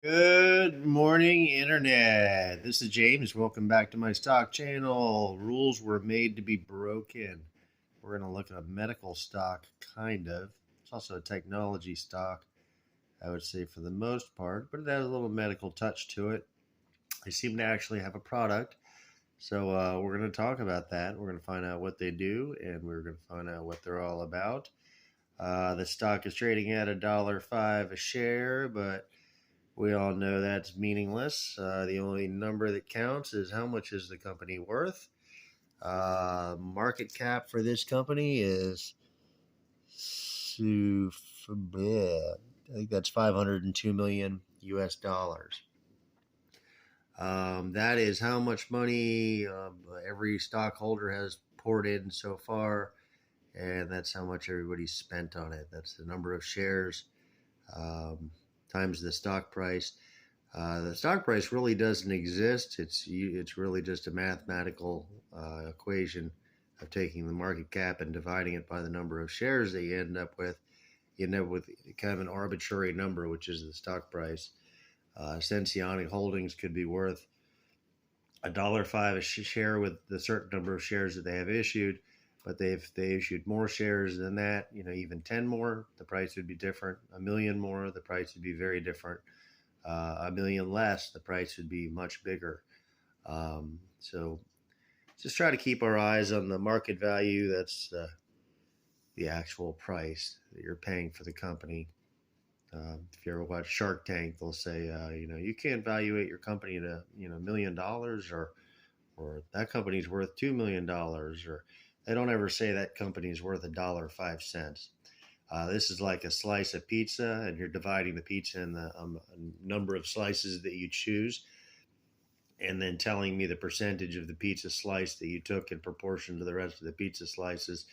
Good morning, Internet. This is James. Welcome back to my stock channel. Rules were made to be broken. We're going to look at a medical stock, kind of. It's also a technology stock, I would say, for the most part, but it has a little medical touch to it. They seem to actually have a product. So we're going to talk about that. We're going to find out what they do, and we're going to find out what they're all about. The stock is trading at $1.05 a share, but we all know that's meaningless. The only number that counts is how much is the company worth. Market cap for this company is, I think that's 502 million US dollars. That is how much money every stockholder has poured in so far, and that's how much everybody's spent on it. That's the number of shares um, times the stock price. The stock price really doesn't exist. It's really just a mathematical equation of taking the market cap and dividing it by the number of shares that you end up with. You end up with kind of an arbitrary number, which is the stock price. Senseonic Holdings could be worth $1.05 a share with the certain number of shares that they have issued, but they issued more shares than that, even 10 more, the price would be different. A million more, the price would be very different. A million less, the price would be much bigger. So just try to keep our eyes on the market value. That's the actual price that you're paying for the company. If you ever watch Shark Tank, they'll say, you can't evaluate your company at $1 million, or that company's worth $2 million, or they don't ever say that company's worth $1.05. This is like a slice of pizza, and you're dividing the pizza in the number of slices that you choose, and then telling me the percentage of the pizza slice that you took in proportion to the rest of the pizza slices.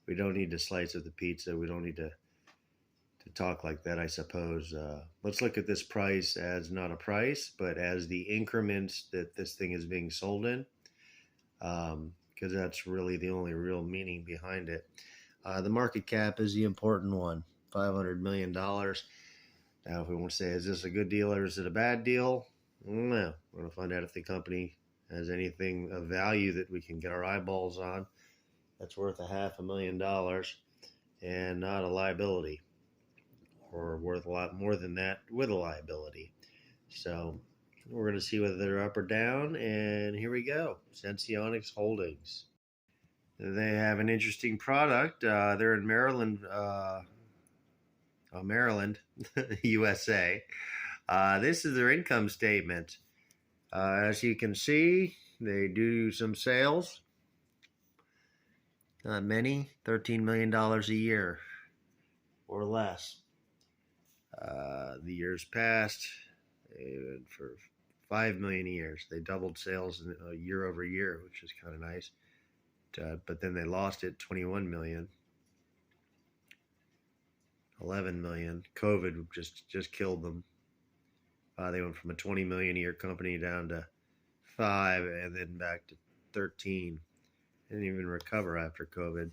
We don't need to slice of the pizza. We don't need to talk like that, I suppose. Let's look at this price as not a price, but as the increments that this thing is being sold in, because that's really the only real meaning behind it. The market cap is the important one, $500 million. Now, if we want to say, is this a good deal or is it a bad deal? No, we're going to find out if the company has anything of value that we can get our eyeballs on that's worth $500,000 and not a liability, or worth a lot more than that with a liability. So we're going to see whether they're up or down, and here we go. Senseonics Holdings. They have an interesting product. They're in Maryland, Maryland, USA. This is their income statement. As you can see, they do some sales. Not many, $13 million a year or less. The years past, for 5 million years, they doubled sales year over year, which is kind of nice. But then they lost it 21 million, 11 million. COVID just killed them. They went from a 20 million a year company down to 5, and then back to 13. Didn't even recover after COVID.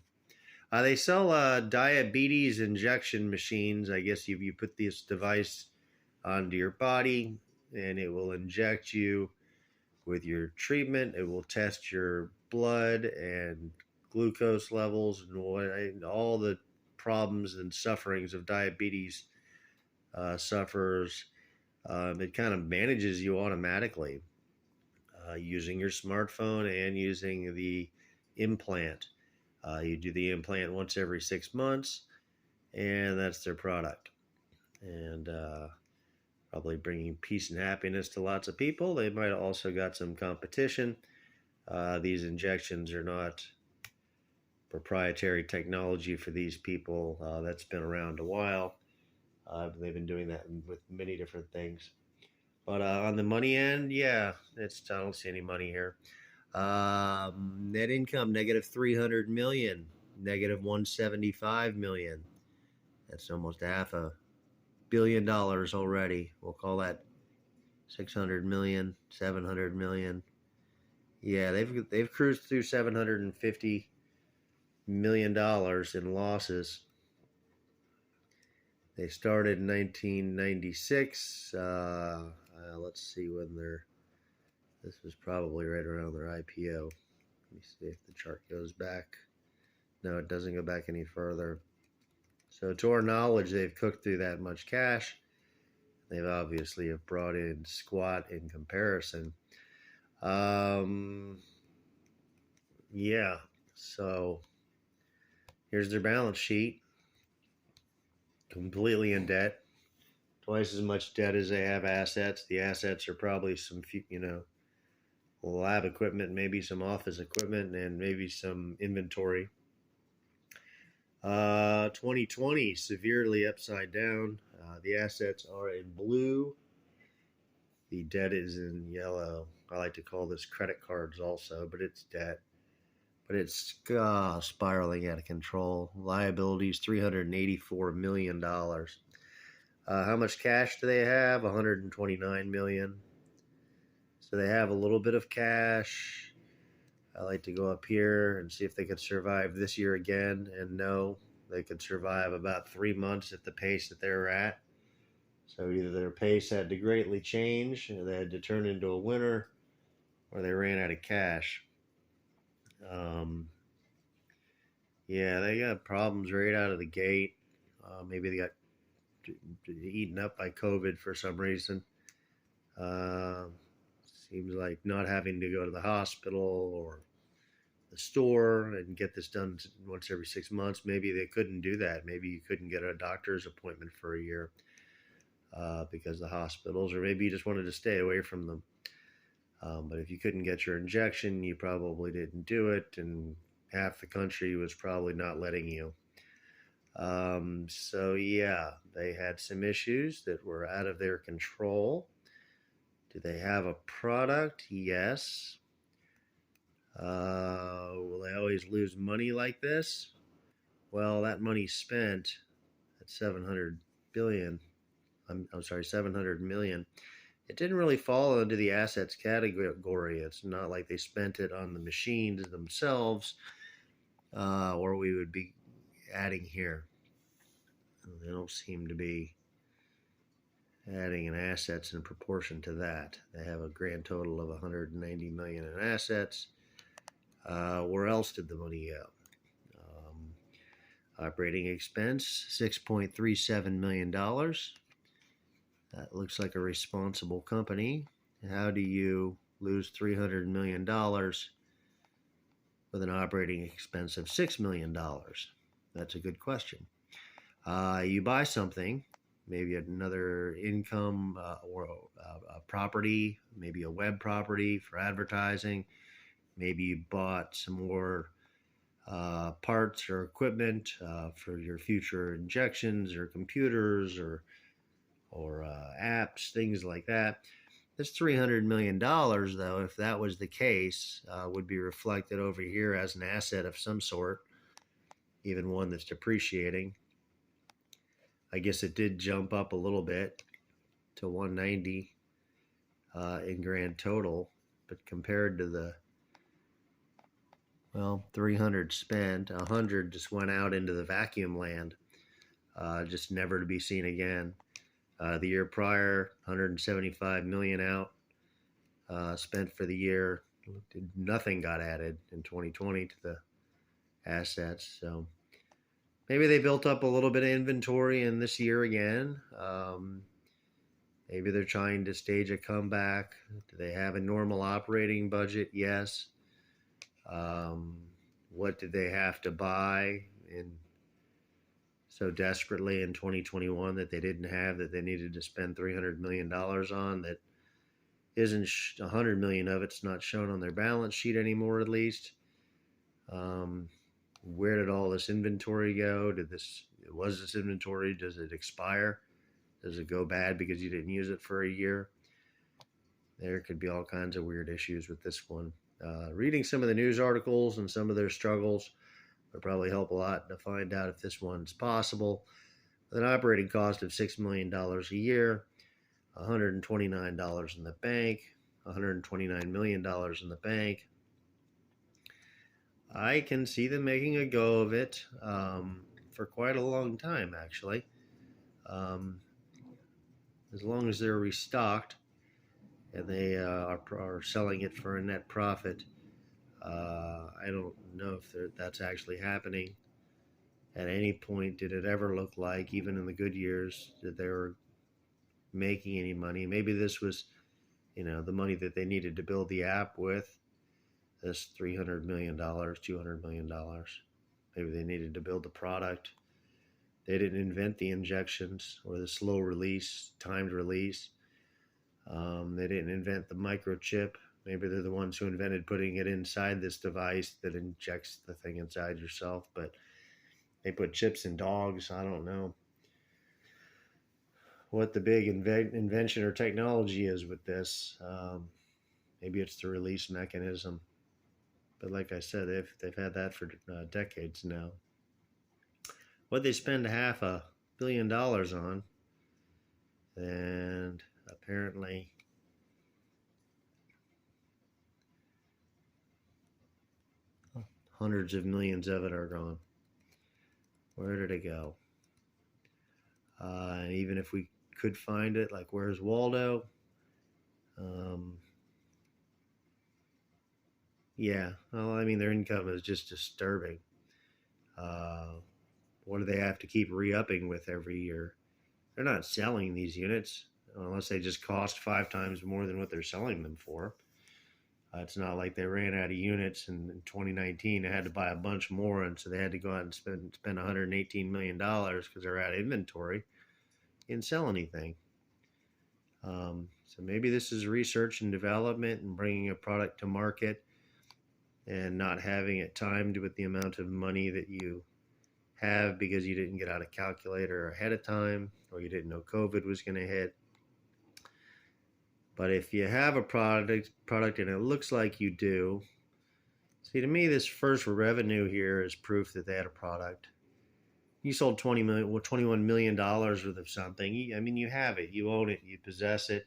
They sell diabetes injection machines. I guess you put this device onto your body, and it will inject you with your treatment. It will test your blood and glucose levels and all the problems and sufferings of diabetes sufferers. It kind of manages you automatically using your smartphone and using the implant. You do the implant once every 6 months, and that's their product. And probably bringing peace and happiness to lots of people. They might have also got some competition. These injections are not proprietary technology for these people. That's been around a while. They've been doing that with many different things. But on the money end, yeah, I don't see any money here. Net income negative 300 million, negative 175 million. That's almost $500 million already. We'll call that 600 million, 700 million. Yeah, they've cruised through $750 million in losses. They started in 1996. Let's see when they're. This was probably right around their IPO. Let me see if the chart goes back. No, it doesn't go back any further. So, to our knowledge, they've cooked through that much cash. They've obviously have brought in squat in comparison. Um, yeah. So here's their balance sheet. Completely in debt. Twice as much debt as they have assets. The assets are probably some, lab equipment, maybe some office equipment, and maybe some inventory. 2020 severely upside down. The assets are in blue. The debt is in yellow. I like to call this credit cards also, but it's debt. But it's spiraling out of control. Liabilities $384 million. How much cash do they have? $129 million. So they have a little bit of cash. I like to go up here and see if they could survive this year again. And no, they could survive about 3 months at the pace that they're at. So either their pace had to greatly change, or they had to turn into a winner, or they ran out of cash. Yeah, they got problems right out of the gate. Maybe they got eaten up by COVID for some reason. Uh, Seems like not having to go to the hospital or the store and get this done once every 6 months. Maybe they couldn't do that. Maybe you couldn't get a doctor's appointment for a year because the hospitals, or maybe you just wanted to stay away from them. But if you couldn't get your injection, you probably didn't do it, and half the country was probably not letting you. So yeah, they had some issues that were out of their control. Do they have a product? Yes. Will they always lose money like this? Well, that money spent at 700 billion. I'm sorry, 700 million. It didn't really fall into the assets category. It's not like they spent it on the machines themselves, or we would be adding here. They don't seem to be adding in assets in proportion to that. They have a grand total of 190 million in assets. Where else did the money go? Operating expense, $6.37 million. That looks like a responsible company. How do you lose $300 million with an operating expense of $6 million? That's a good question. You buy something, maybe another income or a property, maybe a web property for advertising. Maybe you bought some more parts or equipment for your future injections or computers or apps, things like that. This $300 million, though, if that was the case, would be reflected over here as an asset of some sort, even one that's depreciating. I guess it did jump up a little bit to 190 in grand total, but compared to the 300 spent, 100 just went out into the vacuum land, just never to be seen again. The year prior, 175 million out spent for the year. Nothing got added in 2020 to the assets. So maybe they built up a little bit of inventory in this year again. Maybe they're trying to stage a comeback. Do they have a normal operating budget? Yes. What did they have to buy in so desperately in 2021 that they didn't have, that they needed to spend $300 million on, that isn't 100 million of it's not shown on their balance sheet anymore, at least? Where did all this inventory go? Was this inventory, does it expire? Does it go bad because you didn't use it for a year? There could be all kinds of weird issues with this one. Reading some of the news articles and some of their struggles would probably help a lot to find out if this one's possible. With an operating cost of $6 million a year, $129 in the bank, $129 million in the bank, I can see them making a go of it for quite a long time, actually. Um, as long as they're restocked and they are selling it for a net profit, I don't know if that's actually happening. At any point, did it ever look like, even in the good years, that they were making any money? Maybe this was, the money that they needed to build the app with, this $300 million, $200 million. Maybe they needed to build the product. They didn't invent the injections or the slow release, timed release. They didn't invent the microchip. Maybe they're the ones who invented putting it inside this device that injects the thing inside yourself. But they put chips in dogs. I don't know what the big invention or technology is with this. Maybe it's the release mechanism. But like I said, they've had that for decades now. What they spend $500 million on, and apparently hundreds of millions of it are gone. Where did it go? And even if we could find it, like, where's Waldo? Yeah, well, I mean, their income is just disturbing. Uh, what do they have to keep re-upping with every year? They're not selling these units unless they just cost 5 times more than what they're selling them for. It's not like they ran out of units in 2019. They had to buy a bunch more, and so they had to go out and spend $118 million because they're out of inventory. They didn't sell anything. So maybe this is research and development and bringing a product to market and not having it timed with the amount of money that you have because you didn't get out a calculator ahead of time or you didn't know COVID was going to hit. But if you have a product and it looks like you do, see, to me, this first revenue here is proof that they had a product. You sold $21 million worth of something. I mean, you have it, you own it, you possess it.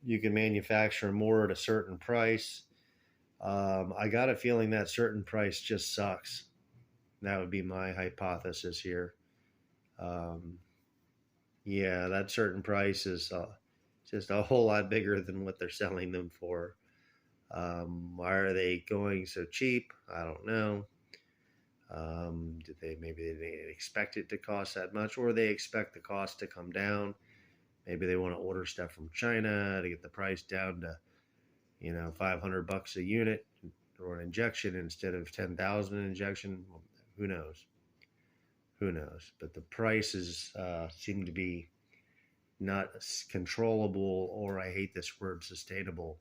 You can manufacture more at a certain price. I got a feeling that certain price just sucks. That would be my hypothesis here. Yeah, that certain price is just a whole lot bigger than what they're selling them for. Why are they going so cheap? I don't know. Did they maybe they didn't expect it to cost that much, or they expect the cost to come down? Maybe they want to order stuff from China to get the price down to $500 a unit or an injection instead of 10,000 an injection. Well, who knows? Who knows? But the prices seem to be not controllable, or I hate this word, sustainable.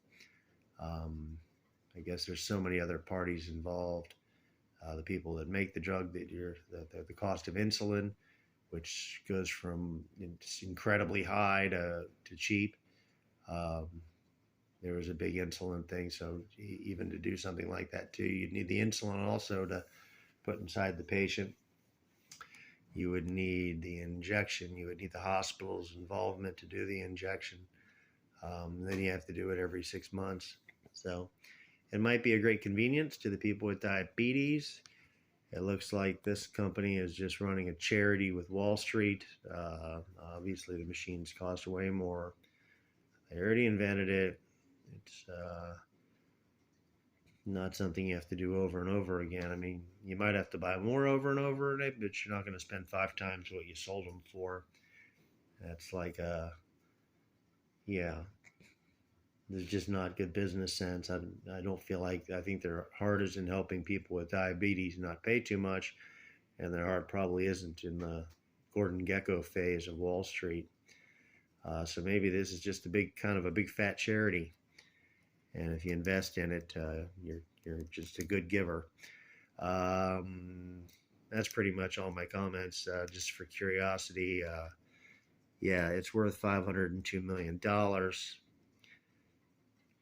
I guess there's so many other parties involved. The people that make the drug, the cost of insulin, which goes from incredibly high to cheap. There was a big insulin thing, so even to do something like that too, you'd need the insulin also to put inside the patient. You would need the injection. You would need the hospital's involvement to do the injection. Then you have to do it every 6 months. So it might be a great convenience to the people with diabetes. It looks like this company is just running a charity with Wall Street. Obviously, the machines cost way more. They already invented it. It's not something you have to do over and over again. I mean, you might have to buy more over and over, but you're not going to spend 5 times what you sold them for. That's like, yeah, there's just not good business sense. I don't feel like, I think their heart is in helping people with diabetes not pay too much, and their heart probably isn't in the Gordon Gekko phase of Wall Street. So maybe this is just a big fat charity. And if you invest in it, you're just a good giver. That's pretty much all my comments. Just for curiosity, yeah, it's worth $502 million.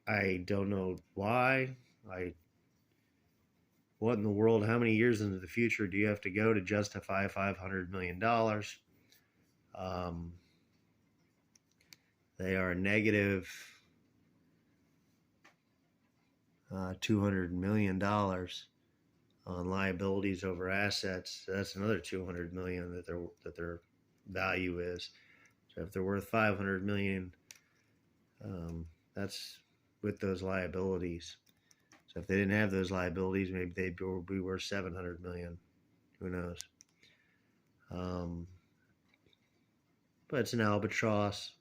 I don't know why. What in the world? How many years into the future do you have to go to justify $500 million? They are negative $200 million on liabilities over assets. That's another $200 million that they're value is. So if they're worth 500 million, that's with those liabilities. So if they didn't have those liabilities, maybe they'd be worth 700 million. Who knows? But it's an albatross.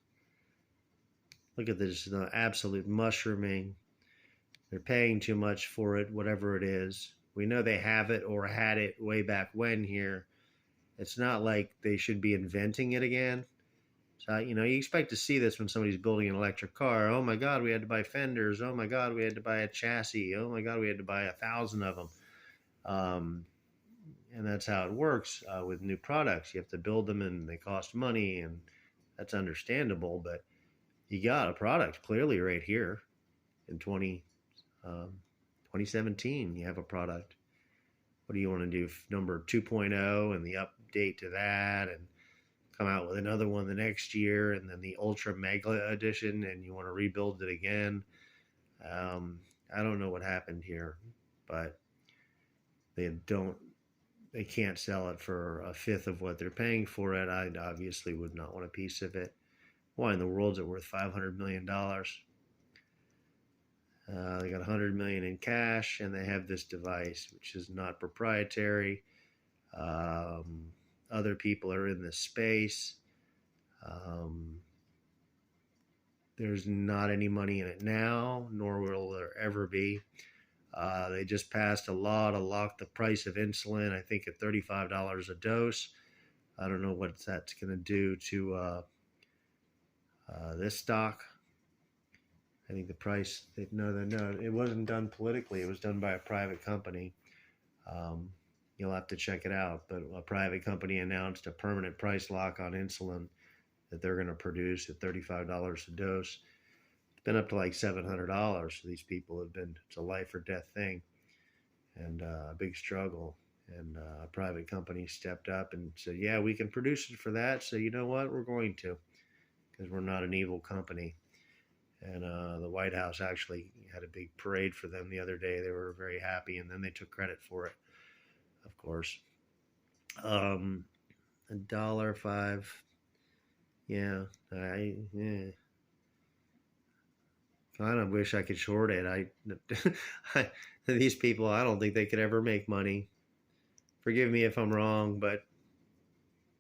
Look at this, the absolute mushrooming. They're paying too much for it, whatever it is. We know they have it or had it way back when here. It's not like they should be inventing it again. So, you expect to see this when somebody's building an electric car. Oh my God, we had to buy fenders. Oh my God, we had to buy a chassis. Oh my God, we had to buy 1,000 of them. And that's how it works with new products. You have to build them and they cost money, and that's understandable. But you got a product clearly right here in 2017. You have a product. What do you want to do? Number 2.0 and the update to that, and come out with another one the next year, and then the ultra mega edition, and you want to rebuild it again. I don't know what happened here, but they can't sell it for a fifth of what they're paying for it. I obviously would not want a piece of it. Why in the world is it worth $500 million? They got $100 million in cash, and they have this device, which is not proprietary. Other people are in this space. There's not any money in it now, nor will there ever be. They just passed a law to lock the price of insulin, I think, at $35 a dose. I don't know what that's going to do to this stock. I think the price, no, it wasn't done politically. It was done by a private company. You'll have to check it out. But a private company announced a permanent price lock on insulin that they're going to produce at $35 a dose. It's been up to like $700. So these people it's a life or death thing, and a big struggle. And a private company stepped up and said, yeah, we can produce it for that. So you know what? We're going to, because we're not an evil company. And the White House actually had a big parade for them the other day. They were very happy, and then they took credit for it, of course. $1.05. Yeah, I kind of wish I could short it. These people, I don't think they could ever make money. Forgive me if I'm wrong, but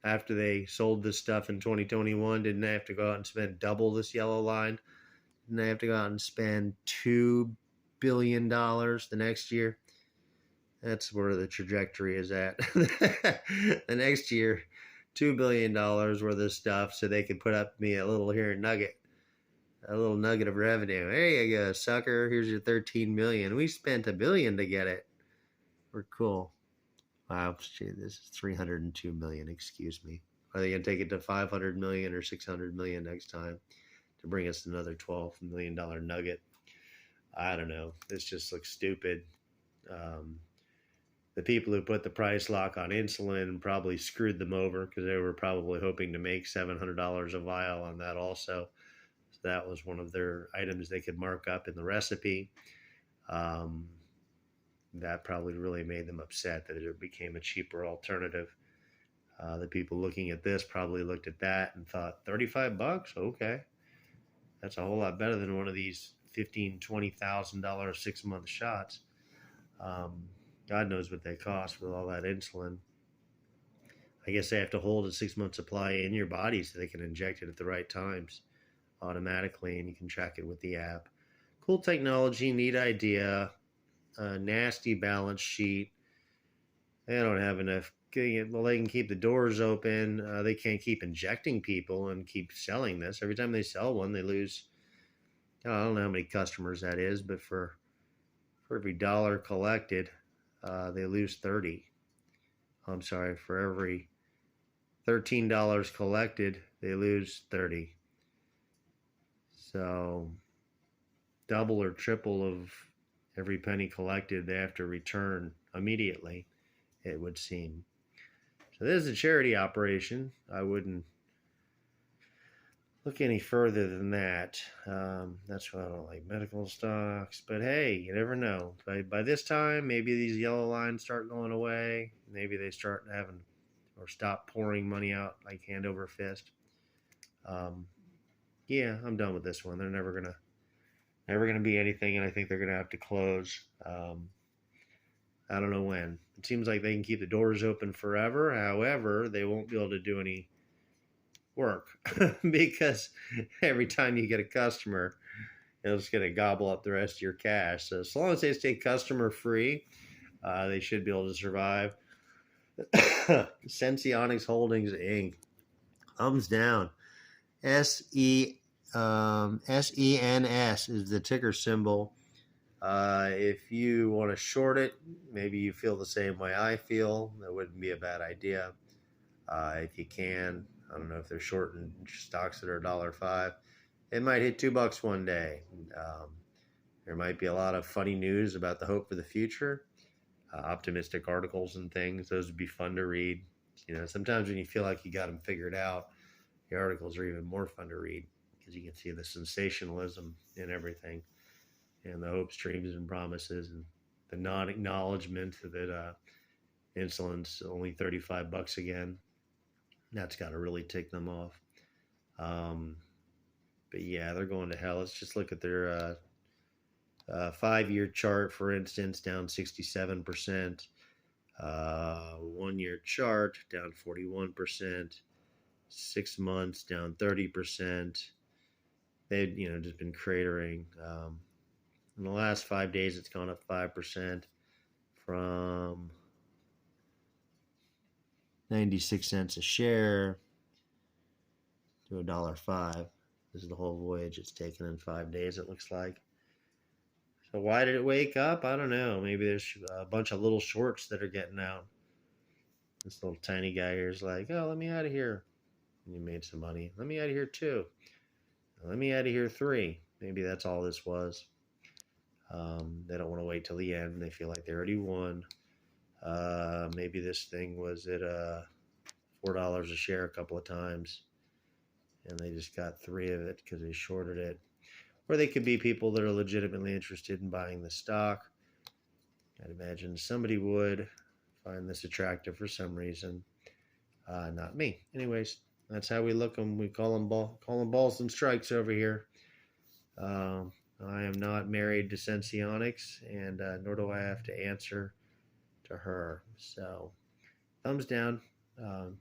after they sold this stuff in 2021, didn't they have to go out and spend double this yellow line? Didn't they have to go out and spend $2 billion the next year? That's where the trajectory is at. The next year, $2 billion worth of stuff so they could put up me a little nugget of revenue. There you go, sucker. Here's your 13 million. We spent $1 billion to get it. We're cool. Wow, gee, this is 302 million. Excuse me. Are they gonna take it to 500 million or 600 million next time to bring us another $12 million nugget? I don't know. This just looks stupid. The people who put the price lock on insulin probably screwed them over, because they were probably hoping to make $700 a vial on that also. So that was one of their items they could mark up in the recipe. That probably really made them upset that it became a cheaper alternative. The people looking at this probably looked at that and thought, $35? Okay. That's a whole lot better than one of these $15,000, $20,000 6-month shots. God knows what they cost with all that insulin. I guess they have to hold a 6-month supply in your body so they can inject it at the right times automatically, and you can track it with the app. Cool technology, neat idea, nasty balance sheet. They don't have enough. Well, they can keep the doors open. They can't keep injecting people and keep selling this. Every time they sell one, they lose. I don't know how many customers that is, but for every dollar collected, they lose 30. I'm sorry, for every $13 collected, they lose 30. So double or triple of every penny collected they have to return immediately, it would seem. So this is a charity operation. I wouldn't look any further than that. That's why I don't like medical stocks. But hey, you never know. By this time, maybe these yellow lines start going away. Maybe they start having, or stop pouring money out like hand over fist. Yeah, I'm done with this one. They're never gonna be anything, and I think they're gonna have to close. I don't know when. It seems like they can keep the doors open forever. However, they won't be able to do any work because every time you get a customer, it'll just gonna gobble up the rest of your cash. So as long as they stay customer free, they should be able to survive. Senseonics Holdings Inc. Thumbs down. SENS is the ticker symbol. If you want to short it, maybe you feel the same way I feel. That wouldn't be a bad idea. If you can, I don't know if they're shorting stocks that are $1.05. It might hit $2 one day. There might be a lot of funny news about the hope for the future, optimistic articles and things. Those would be fun to read. You know, sometimes when you feel like you got them figured out, the articles are even more fun to read because you can see the sensationalism in everything and the hopes, dreams, and promises, and the non-acknowledgement that insulin's only $35 again. That's got to really tick them off. But yeah, they're going to hell. Let's just look at their 5-year chart, for instance, down 67%. 1-year chart down 41%. 6 months down 30%. They've just been cratering. In the last 5 days, it's gone up 5% from 96 cents a share to $1.05. This is the whole voyage it's taken in 5 days, it looks like. So why did it wake up? I don't know. Maybe there's a bunch of little shorts that are getting out. This little tiny guy here is like, oh, let me out of here. And you made some money. Let me out of here too. Let me out of here 3. Maybe that's all this was. They don't want to wait till the end. They feel like they already won. Maybe this thing was at $4 a share a couple of times, and they just got 3 of it because they shorted it. Or they could be people that are legitimately interested in buying the stock. I'd imagine somebody would find this attractive for some reason. Not me. Anyways, that's how we look them. We call them balls and strikes over here. I am not married to Senseonics, and nor do I have to answer to her. So, thumbs down.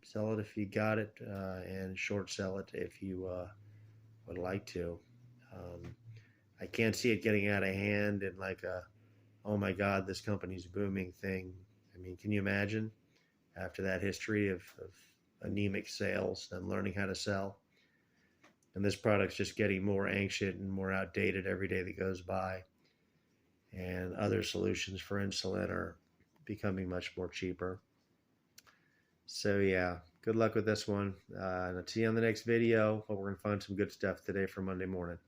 Sell it if you got it, and short sell it if you would like to. I can't see it getting out of hand and like a, oh my God, this company's booming thing. I mean, can you imagine after that history of anemic sales and learning how to sell? And this product's just getting more ancient and more outdated every day that goes by. And other solutions for insulin are becoming much more cheaper. So yeah, good luck with this one. And I'll see you on the next video. But we're going to find some good stuff today for Monday morning.